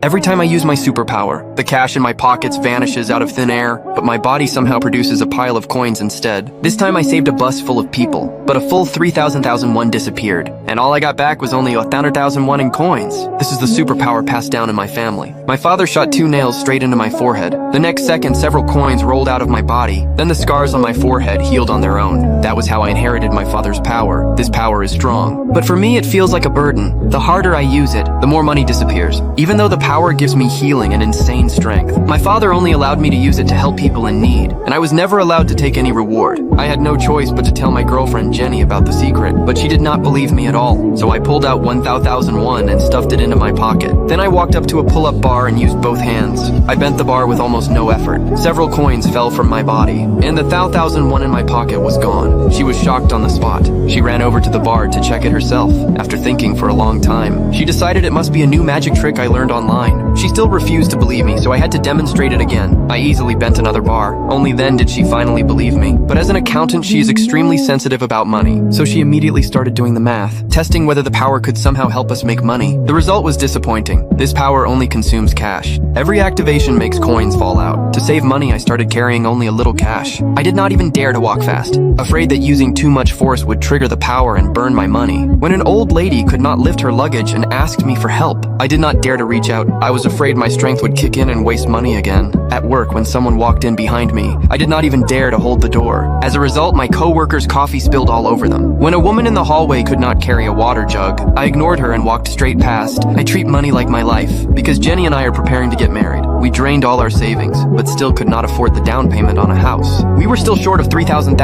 Every time I use my superpower, the cash in my pockets vanishes out of thin air, but my body somehow produces a pile of coins instead. This time I saved a bus full of people, but a full 3,000 disappeared, and all I got back was only 100,000 in coins. This is the superpower passed down in my family. My father shot 2 nails straight into my forehead. The next second, several coins rolled out of my body. Then the scars on my forehead healed on their own. That was how I inherited my father's power. This power is strong. But for me, it feels like a burden. The harder I use it, the more money disappears. Even though the power gives me healing and insane strength, my father only allowed me to use it to help people in need, and I was never allowed to take any reward. I had no choice but to tell my girlfriend Jenny about the secret, but she did not believe me at all. So I pulled out 1,000 and stuffed it into my pocket. Then I walked up to a pull-up bar and used both hands. I bent the bar with almost no effort. Several coins fell from my body, and the 1,000 in my pocket was gone. She was shocked on the spot. She ran over to the bar to check it herself. After thinking for a long time, she decided it must be a new magic trick I learned online. She still refused to believe me, so I had to demonstrate it again. I easily bent another bar. Only then did she finally believe me. But as an accountant, she is extremely sensitive about money, so she immediately started doing the math, testing whether the power could somehow help us make money. The result was disappointing. This power only consumes cash. Every activation makes coins fall out. To save money, I started carrying only a little cash. I did not even dare to walk fast, afraid that using too much force would trigger the power and burn my money. When an old lady could not lift her luggage and asked me for help, I did not dare to reach out. I was afraid my strength would kick in and waste money again. At work, when someone walked in behind me, I did not even dare to hold the door. As a result, my co-workers' coffee spilled all over them. When a woman in the hallway could not carry a water jug, I ignored her and walked straight past. I treat money like my life, because Jenny and I are preparing to get married. We drained all our savings, but still could not afford the down payment on a house. We were still short of 3,000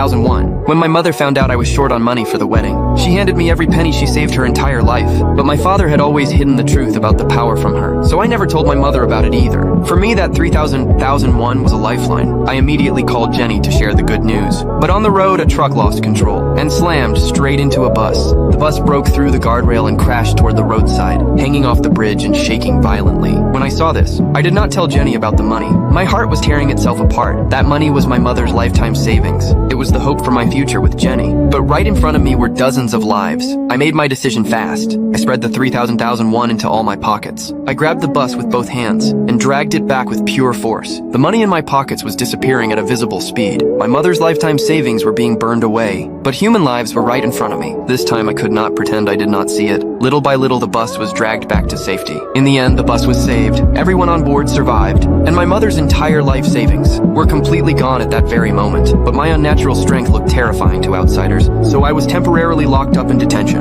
when my mother found out I was short on money for the wedding. She handed me every penny she saved her entire life, but my father had always hidden the truth about the power from her, so I never told my mother about it either. For me, that 3,000 was a lifeline. I immediately called Jenny to share the good news. But on the road, a truck lost control and slammed straight into a bus. The bus broke through the guardrail and crashed toward the roadside, hanging off the bridge and shaking violently. When I saw this, I did not tell Jenny about the money. My heart was tearing itself apart. That money was my mother's lifetime savings. It was the hope for my future with Jenny. But right in front of me were dozens of lives. I made my decision fast. I spread the 3,000 into all my pockets. I grabbed the bus with both hands and dragged it back with pure force. The money in my pockets was disappearing at a visible speed. My mother's lifetime savings were being burned away, but human lives were right in front of me. This time I could not pretend I did not see it. Little by little, the bus was dragged back to safety. In the end, the bus was saved. Everyone on board survived, and my mother's entire life savings were completely gone at that very moment. But my unnatural strength looked terrifying to outsiders, so I was temporarily locked up in detention.